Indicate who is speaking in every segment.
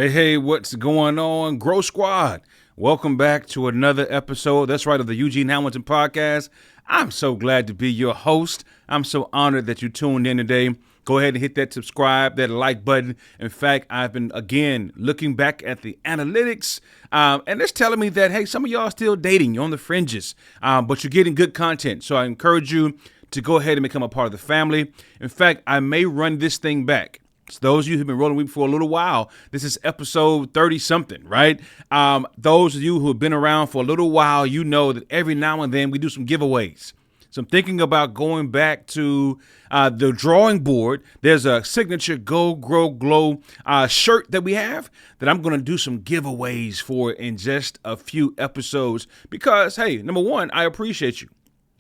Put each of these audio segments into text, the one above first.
Speaker 1: Hey, what's going on, Grow Squad? Welcome back to another episode. That's right, of the Eugene Hamilton podcast. I'm so glad to be your host. I'm so honored that you tuned in today. Go ahead and hit that subscribe, that like button. In fact, I've been, again, looking back at the analytics, and it's telling me that, hey, some of y'all are still dating. You're on the fringes, but you're getting good content. So I encourage you to go ahead and become a part of the family. In fact, I may run this thing back. So those of you who've been rolling with me for a little while, this is episode 30-something, right? Those of you who have been around for a little while, you know that every now and then we do some giveaways. So I'm thinking about going back to the drawing board. There's a signature Go, Grow, Glow shirt that we have that I'm going to do some giveaways for in just a few episodes because, hey, number one, I appreciate you.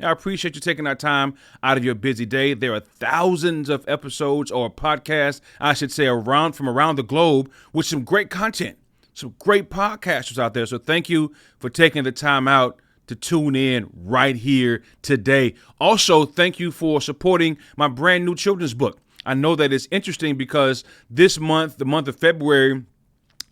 Speaker 1: I appreciate you taking that time out of your busy day. There are thousands of episodes or podcasts, I should say, from around the globe with some great content, some great podcasters out there. So thank you for taking the time out to tune in right here today. Also, thank you for supporting my brand new children's book. I know that it's interesting because this month, the month of February,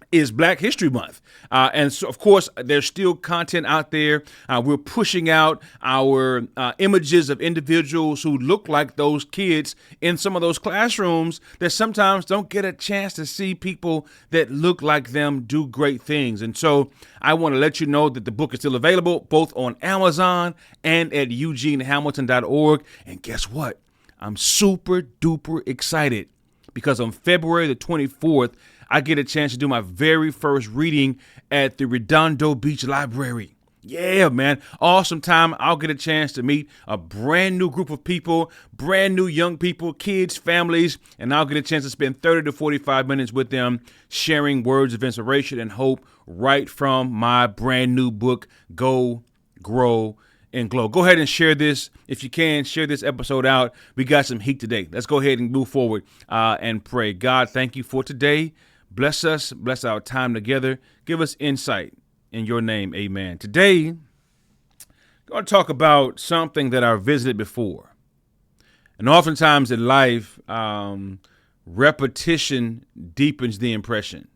Speaker 1: is Black History Month. And so, of course, there's still content out there. We're pushing out our images of individuals who look like those kids in some of those classrooms that sometimes don't get a chance to see people that look like them do great things. And so I want to let you know that the book is still available both on Amazon and at eugenehamilton.org. And guess what? I'm super duper excited because on February the 24th, I get a chance to do my very first reading at the Redondo Beach Library. Yeah, man. Awesome time. I'll get a chance to meet a brand new group of people, brand new young people, kids, families, and I'll get a chance to spend 30 to 45 minutes with them sharing words of inspiration and hope right from my brand new book, Go, Grow, and Glow. Go ahead and share this. If you can, share this episode out. We got some heat today. Let's go ahead and move forward and pray. God, thank you for today. Bless us, bless our time together. Give us insight in your name. Amen. Today, I'm going to talk about something that I've visited before. And oftentimes in life, repetition deepens the impression.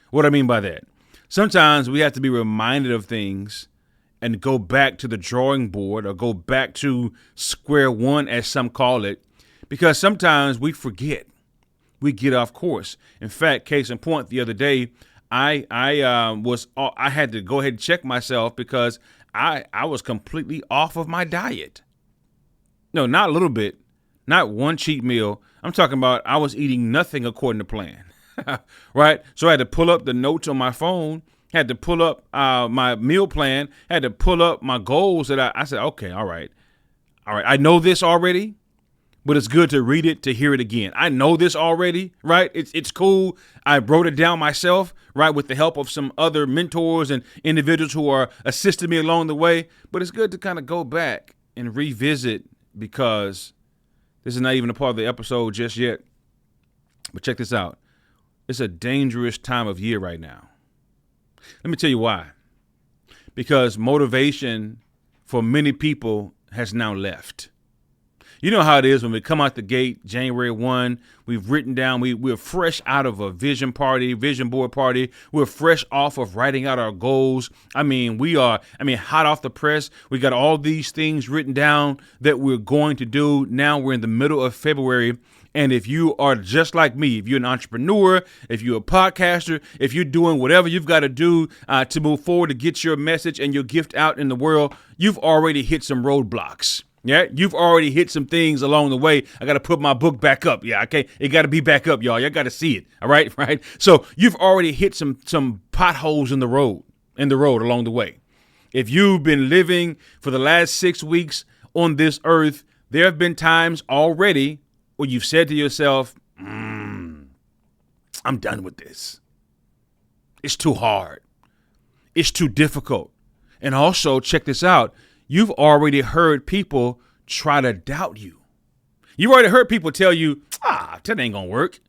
Speaker 1: What do I mean by that? Sometimes we have to be reminded of things and go back to the drawing board or go back to square one, as some call it, because sometimes we forget. We get off course. In fact, case in point, the other day, I had to go ahead and check myself because I was completely off of my diet. No, not a little bit, not one cheat meal. I'm talking about I was eating nothing according to plan, right? So I had to pull up the notes on my phone, had to pull up my meal plan, had to pull up my goals that I said, okay, all right. I know this already. But it's good to read it, to hear it again. I know this already, right? It's cool. I wrote it down myself, right, with the help of some other mentors and individuals who are assisting me along the way. But it's good to kind of go back and revisit because this is not even a part of the episode just yet. But check this out. It's a dangerous time of year right now. Let me tell you why. Because motivation for many people has now left. You know how it is when we come out the gate, January 1, we've written down, we're fresh out of a vision board party. We're fresh off of writing out our goals. Hot off the press. We got all these things written down that we're going to do. Now we're in the middle of February. And if you are just like me, if you're an entrepreneur, if you're a podcaster, if you're doing whatever you've got to do to move forward to get your message and your gift out in the world, you've already hit some roadblocks. Yeah, you've already hit some things along the way. I got to put my book back up. Yeah, okay. It got to be back up, y'all. Y'all got to see it. All right. Right. So you've already hit some potholes in the road along the way. If you've been living for the last 6 weeks on this earth, there have been times already where you've said to yourself, I'm done with this. It's too hard. It's too difficult. And also, check this out. You've already heard people try to doubt you. You've already heard people tell you, that ain't gonna work.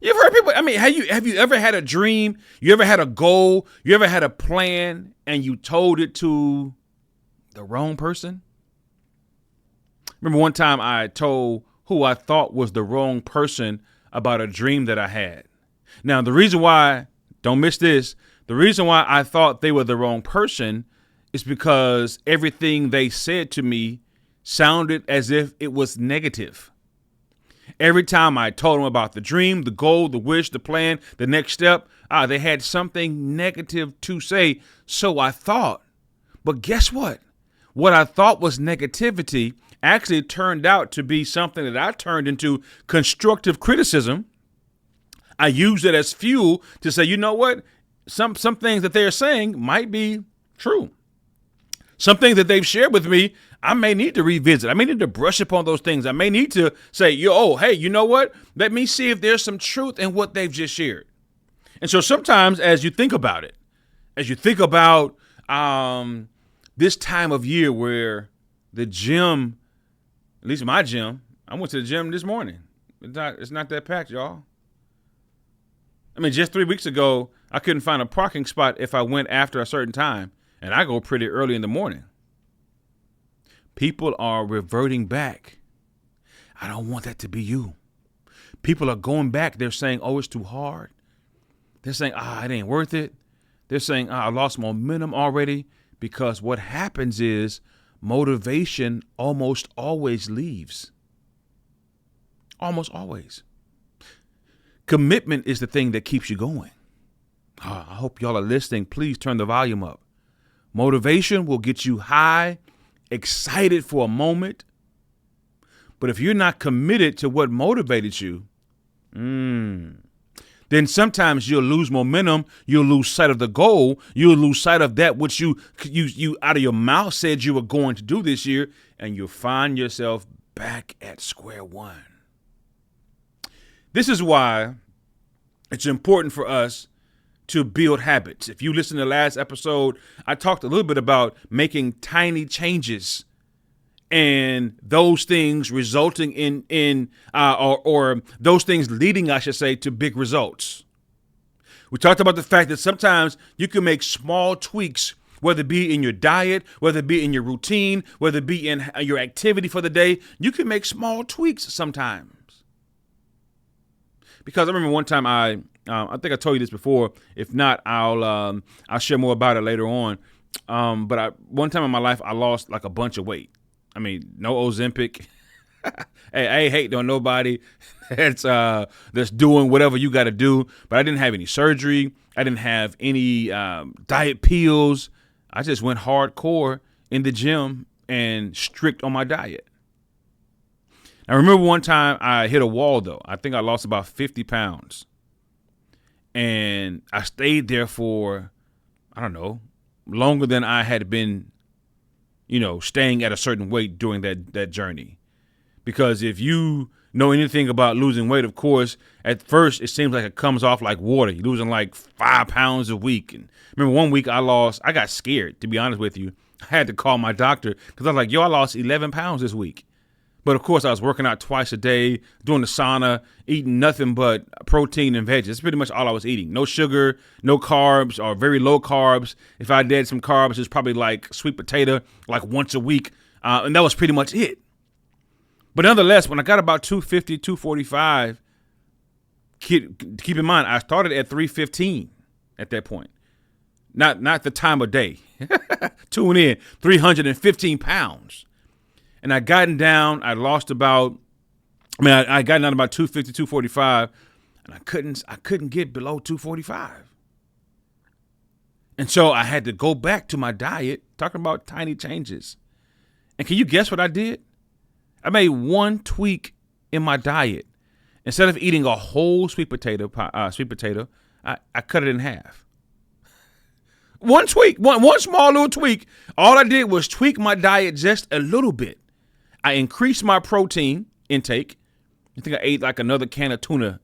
Speaker 1: You've heard people, have you ever had a dream? You ever had a goal? You ever had a plan and you told it to the wrong person? Remember one time I told who I thought was the wrong person about a dream that I had. Now, the reason why Don't miss this. The reason why I thought they were the wrong person is because everything they said to me sounded as if it was negative. Every time I told them about the dream, the goal, the wish, the plan, the next step, they had something negative to say. So I thought. But guess what? What I thought was negativity actually turned out to be something that I turned into constructive criticism. I used it as fuel to say, you know what? Some things that they're saying might be true. Some things that they've shared with me, I may need to revisit. I may need to brush up on those things. I may need to say, hey, you know what? Let me see if there's some truth in what they've just shared. And so sometimes as you think about it, as you think about this time of year where the gym, at least my gym, I went to the gym this morning. It's not that packed, y'all. I mean, just 3 weeks ago, I couldn't find a parking spot if I went after a certain time, and I go pretty early in the morning. People are reverting back. I don't want that to be you. People are going back. They're saying, it's too hard. They're saying, it ain't worth it. They're saying, I lost momentum already, because what happens is motivation almost always leaves. Almost always. Commitment is the thing that keeps you going. I hope y'all are listening. Please turn the volume up. Motivation will get you high, excited for a moment. But if you're not committed to what motivated you, then sometimes you'll lose momentum. You'll lose sight of the goal. You'll lose sight of that which you out of your mouth said you were going to do this year, and you'll find yourself back at square one. This is why it's important for us to build habits. If you listen to the last episode, I talked a little bit about making tiny changes and those things resulting in those things leading, I should say, to big results. We talked about the fact that sometimes you can make small tweaks, whether it be in your diet, whether it be in your routine, whether it be in your activity for the day. You can make small tweaks sometimes. Because I remember one time I think I told you this before. If not, I'll share more about it later on. But one time in my life, I lost like a bunch of weight. I mean, no Ozempic. Hey, I ain't hating on nobody that's doing whatever you got to do. But I didn't have any surgery. I didn't have any diet pills. I just went hardcore in the gym and strict on my diet. I remember one time I hit a wall, though. I think I lost about 50 pounds. And I stayed there for, I don't know, longer than I had been, staying at a certain weight during that journey. Because if you know anything about losing weight, of course, at first it seems like it comes off like water. You're losing like 5 pounds a week. And remember one week I got scared, to be honest with you. I had to call my doctor because I was like, I lost 11 pounds this week. But of course, I was working out twice a day, doing the sauna, eating nothing but protein and veggies. That's pretty much all I was eating. No sugar, no carbs, or very low carbs. If I did some carbs, it's probably like sweet potato, like once a week. And that was pretty much it. But nonetheless, when I got about 250, 245, keep in mind, I started at 315 at that point. Not the time of day. Tune in, 315 pounds. And I gotten down, I gotten down to about 250, 245, and I couldn't get below 245. And so I had to go back to my diet, talking about tiny changes. And can you guess what I did? I made one tweak in my diet. Instead of eating a whole sweet potato, I cut it in half. One tweak, one small little tweak. All I did was tweak my diet just a little bit. I increased my protein intake. I think I ate like another can of tuna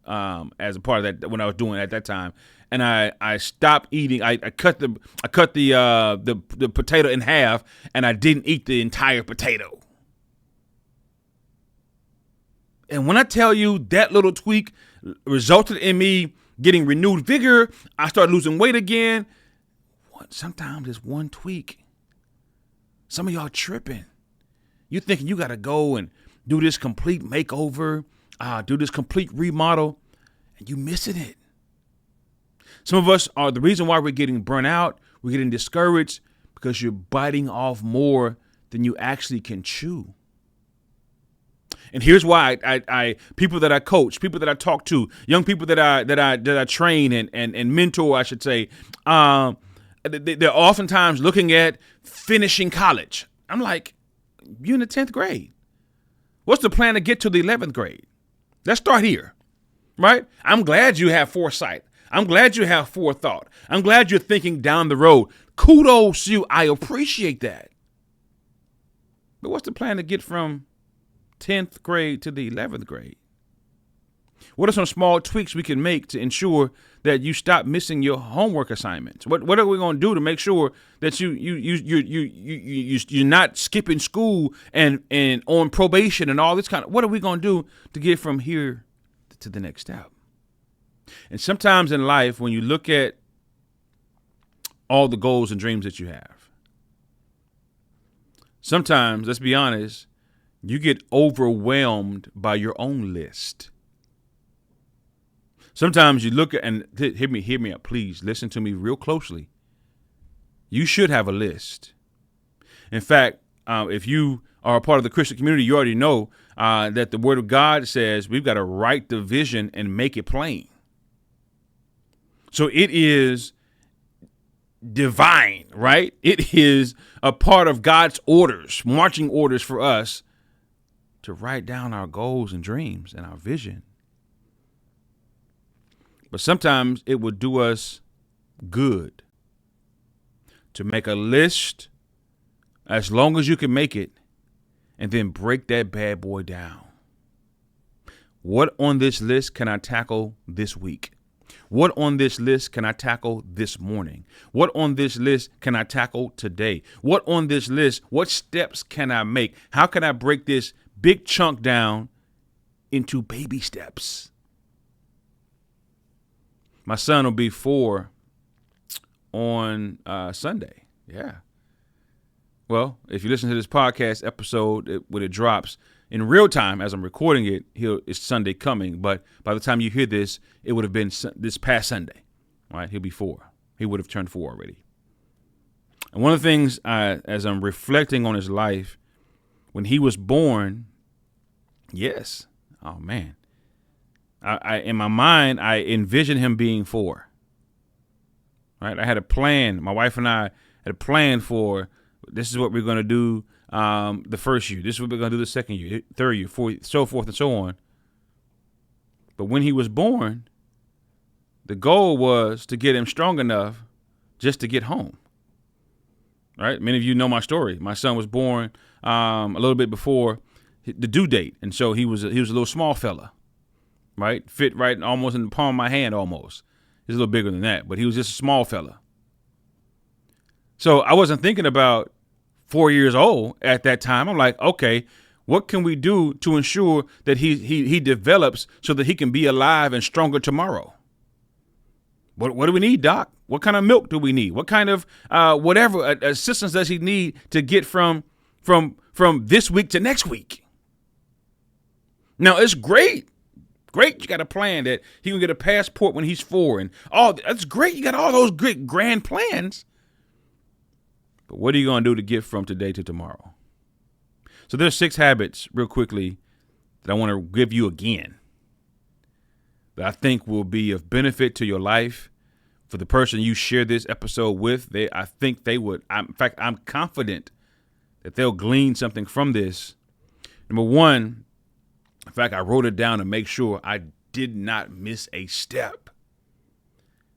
Speaker 1: as a part of that when I was doing it at that time. And I stopped eating. I cut the potato in half, and I didn't eat the entire potato. And when I tell you that little tweak resulted in me getting renewed vigor, I started losing weight again. Sometimes it's one tweak. Some of y'all tripping. You thinking you got to go and do this complete makeover, do this complete remodel, and you missing it. Some of us are the reason why we're getting burnt out, we're getting discouraged because you're biting off more than you actually can chew. And here's why I people that I coach, people that I talk to, young people that I train and mentor, I should say, they're oftentimes looking at finishing college. I'm like, you're in the 10th grade. What's the plan to get to the 11th grade? Let's start here, right? I'm glad you have foresight. I'm glad you have forethought. I'm glad you're thinking down the road. Kudos to you. I appreciate that. But what's the plan to get from 10th grade to the 11th grade? What are some small tweaks we can make to ensure that you stop missing your homework assignments? What are we going to do to make sure that you're not skipping school and on probation and all this kind of? What are we going to do to get from here to the next step? And sometimes in life, when you look at all the goals and dreams that you have, sometimes, let's be honest, you get overwhelmed by your own list. Sometimes you look at, and hear me out, please listen to me real closely. You should have a list. In fact, if you are a part of the Christian community, you already know that the Word of God says we've got to write the vision and make it plain. So it is divine, right? It is a part of God's orders, marching orders for us to write down our goals and dreams and our vision. But sometimes it would do us good to make a list as long as you can make it and then break that bad boy down. What on this list can I tackle this week? What on this list can I tackle this morning? What on this list can I tackle today? What on this list, what steps can I make? How can I break this big chunk down into baby steps? My son will be 4 on Sunday. Yeah. Well, if you listen to this podcast episode, when it drops in real time as I'm recording it, it's Sunday coming. But by the time you hear this, it would have been this past Sunday. Right? He'll be 4. He would have turned 4 already. And one of the things as I'm reflecting on his life, when he was born, yes. Oh, man. I in my mind, I envisioned him being 4. Right? I had a plan. My wife and I had a plan for this is what we're going to do the first year. This is what we're going to do the second year, third year, fourth, so forth and so on. But when he was born, the goal was to get him strong enough just to get home. Right? Many of you know my story. My son was born a little bit before the due date, and so he was a little small fella. Right? Fit right almost in the palm of my hand almost. He's a little bigger than that, but he was just a small fella. So I wasn't thinking about 4 years old at that time. I'm like, okay, what can we do to ensure that he develops so that he can be alive and stronger tomorrow? What do we need, Doc? What kind of milk do we need? What kind of whatever assistance does he need to get from this week to next week? Now, it's great. Great, you got a plan that he can get a passport when he's 4, and that's great. You got all those great grand plans. But what are you going to do to get from today to tomorrow? So there's 6 habits, real quickly, that I want to give you again that I think will be of benefit to your life. For the person you share this episode with, I think they would. In fact, I'm confident that they'll glean something from this. Number 1. In fact, I wrote it down to make sure I did not miss a step.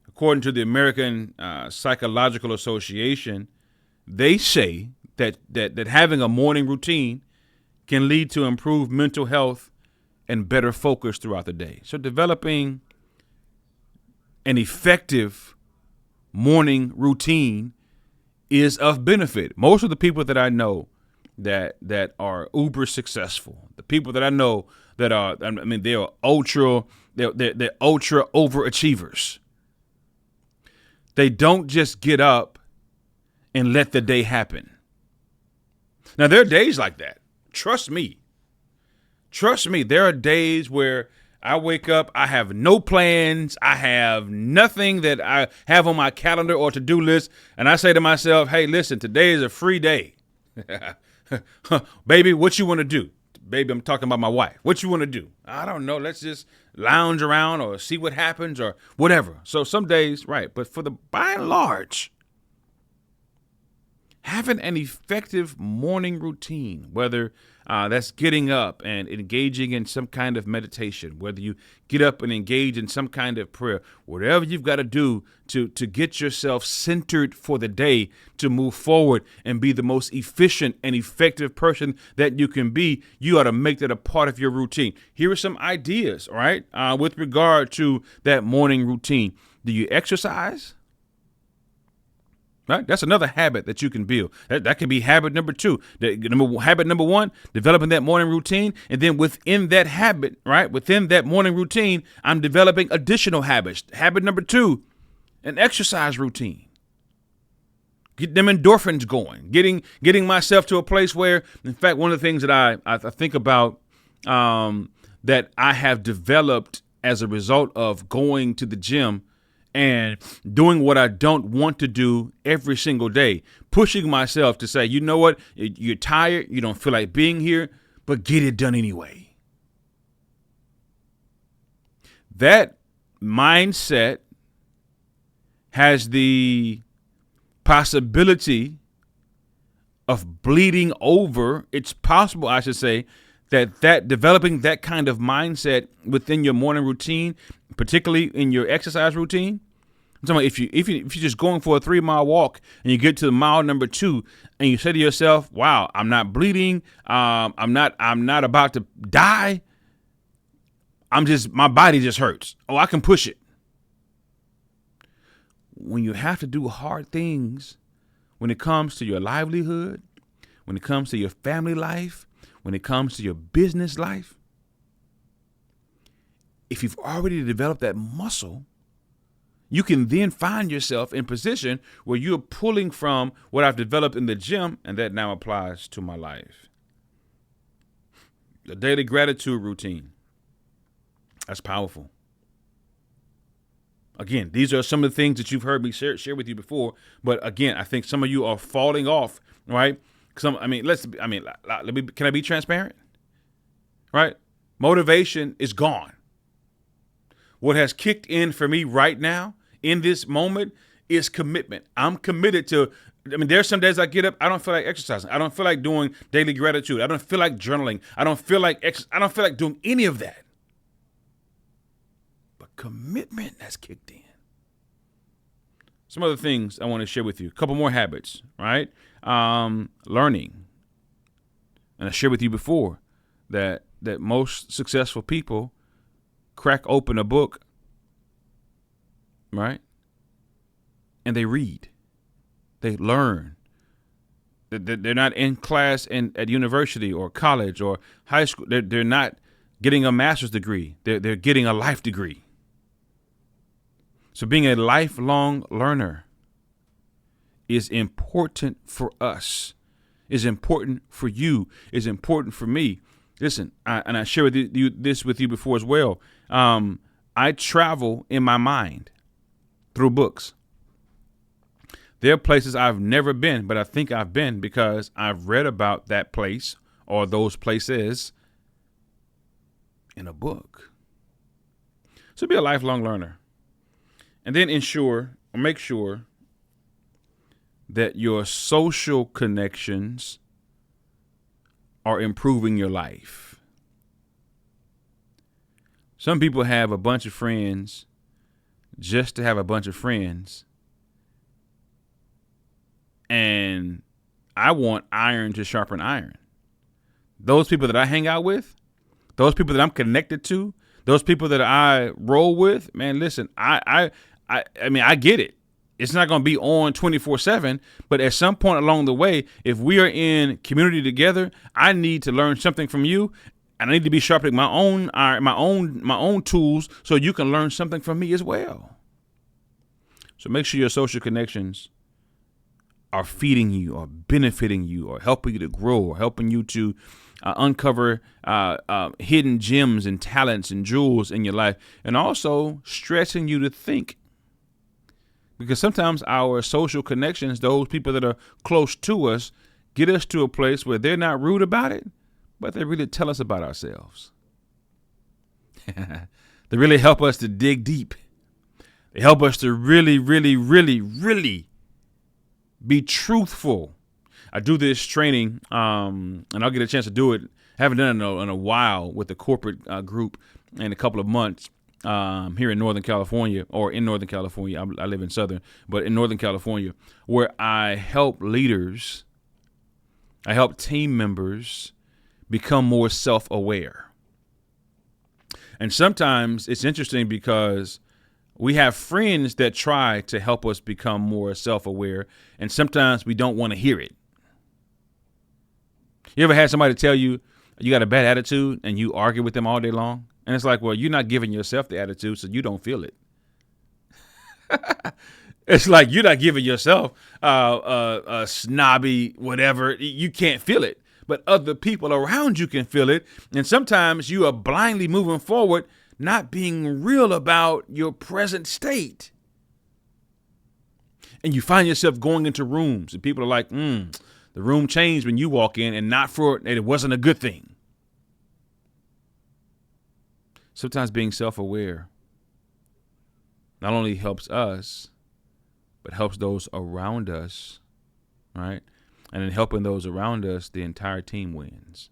Speaker 1: According to the American Psychological Association, they say that having a morning routine can lead to improved mental health and better focus throughout the day. So developing an effective morning routine is of benefit. Most of the people that I know that are uber successful, the people that I know that are, I mean, they're ultra overachievers. They don't just get up and let the day happen. Now, there are days like that. Trust me. There are days where I wake up, I have no plans. I have nothing that I have on my calendar or to-do list. And I say to myself, hey, listen, today is a free day. Baby, what you want to do? Baby, I'm talking about my wife. What you want to do? I don't know. Let's just lounge around or see what happens or whatever. So some days, right. But for the by and large, having an effective morning routine, whether that's getting up and engaging in some kind of meditation, whether you get up and engage in some kind of prayer, whatever you've got to do to get yourself centered for the day to move forward and be the most efficient and effective person that you can be, you ought to make that a part of your routine. Here are some ideas, all right, with regard to that morning routine. Do you exercise? Right? That's another habit that you can build. That can be habit number 2. Habit number 1, developing that morning routine. And then within that habit, right, within that morning routine, I'm developing additional habits. Habit number 2, an exercise routine. Get them endorphins going, getting myself to a place where, in fact, one of the things that I think about that I have developed as a result of going to the gym and doing what I don't want to do every single day, pushing myself to say, you know what, you're tired, you don't feel like being here, but get it done anyway. That mindset has the possibility of bleeding over. It's possible, I should say, that developing that kind of mindset within your morning routine, particularly in your exercise routine. I'm talking about if you're just going for a 3-mile walk and you get to mile number 2 and you say to yourself, wow, I'm not bleeding. I'm not about to die. My body just hurts. Oh, I can push it. When you have to do hard things, when it comes to your livelihood, when it comes to your family life, when it comes to your business life, if you've already developed that muscle, you can then find yourself in position where you're pulling from what I've developed in the gym, and that now applies to my life. The daily gratitude routine. That's powerful. Again, these are some of the things that you've heard me share with you before. But again, I think some of you are falling off, right? Can I be transparent? Right? Motivation is gone. What has kicked in for me right now in this moment is commitment. I'm committed to, there's some days I get up, I don't feel like exercising. I don't feel like doing daily gratitude. I don't feel like journaling. I don't feel like doing any of that. But commitment has kicked in. Some other things I want to share with you. A couple more habits, right? Learning. And I shared with you before that most successful people crack open a book, right? And they read. They learn. They're not in class at university or college or high school. They're not getting a master's degree. They're getting a life degree. So being a lifelong learner is important for us, is important for you, is important for me. Listen, I shared this with you before as well. I travel in my mind through books. There are places I've never been, but I think I've been because I've read about that place or those places in a book. So be a lifelong learner. And then make sure that your social connections are improving your life. Some people have a bunch of friends just to have a bunch of friends. And I want iron to sharpen iron. Those people that I hang out with, those people that I'm connected to, those people that I roll with, man, listen, I get it. It's not going to be on 24/7, but at some point along the way, if we are in community together, I need to learn something from you, and I need to be sharpening my own tools so you can learn something from me as well. So make sure your social connections are feeding you or benefiting you or helping you to grow or helping you to uncover hidden gems and talents and jewels in your life, and also stressing you to think. Because sometimes our social connections, those people that are close to us, get us to a place where they're not rude about it, but they really tell us about ourselves. They really help us to dig deep. They help us to really, really, really, really be truthful. I do this training, and I'll get a chance to do it. I haven't done it in a while with the corporate group in a couple of months here in Northern California, or in Northern California. I live in Southern, but in Northern California, where I help leaders, I help team members become more self-aware. And sometimes it's interesting because we have friends that try to help us become more self-aware, and sometimes we don't want to hear it. You ever had somebody tell you you got a bad attitude and you argue with them all day long? And it's like, well, you're not giving yourself the attitude, so you don't feel it. It's like you're not giving yourself a snobby whatever. You can't feel it, but other people around you can feel it. And sometimes you are blindly moving forward, not being real about your present state. And you find yourself going into rooms and people are like, the room changed when you walk in, and not for it wasn't a good thing. Sometimes being self-aware not only helps us, but helps those around us, right? And in helping those around us, the entire team wins.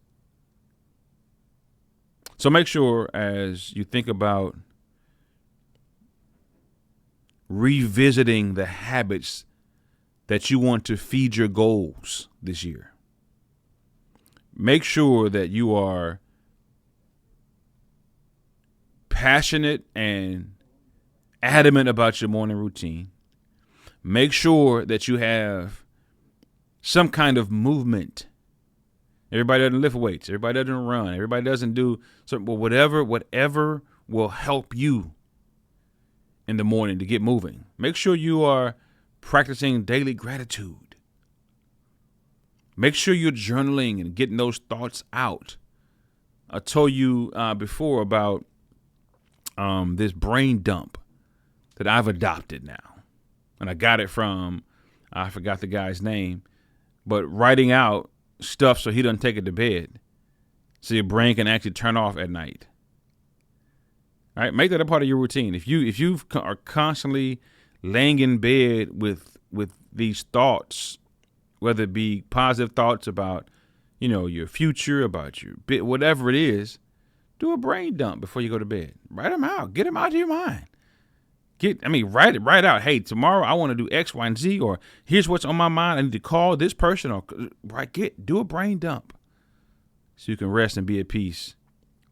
Speaker 1: So make sure as you think about revisiting the habits that you want to feed your goals this year, make sure that you are passionate and adamant about your morning routine. Make sure that you have some kind of movement. Everybody doesn't lift weights. Everybody doesn't run. Everybody doesn't do something. But whatever will help you in the morning to get moving. Make sure you are practicing daily gratitude. Make sure you're journaling and getting those thoughts out. I told you before about this brain dump that I've adopted now. And I got it from, I forgot the guy's name, but writing out stuff so he doesn't take it to bed, so your brain can actually turn off at night. All right, make that a part of your routine. If you are constantly laying in bed with these thoughts, whether it be positive thoughts about, your future, about your bit, whatever it is, do a brain dump before you go to bed. Write them out. Get them out of your mind. Write it right out. Hey, tomorrow I want to do X, Y, and Z, or here's what's on my mind. I need to call this person, or do a brain dump so you can rest and be at peace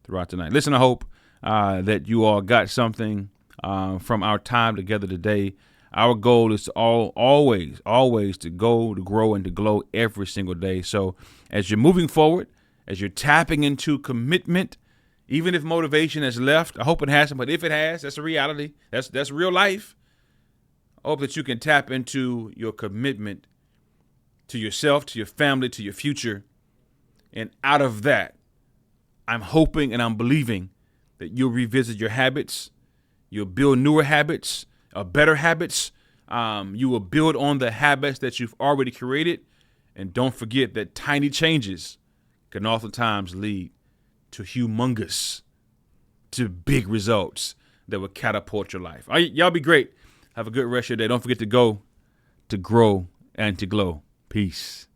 Speaker 1: throughout the night. Listen, I hope that you all got something from our time together today. Our goal is to always to go, to grow, and to glow every single day. So as you're moving forward, as you're tapping into commitment, even if motivation has left, I hope it hasn't, but if it has, that's a reality. That's real life. I hope that you can tap into your commitment to yourself, to your family, to your future. And out of that, I'm hoping and I'm believing that you'll revisit your habits. You'll build newer habits, better habits. You will build on the habits that you've already created. And don't forget that tiny changes can oftentimes lead to big results that will catapult your life. All right, y'all be great. Have a good rest of your day. Don't forget to go, to grow, and to glow. Peace.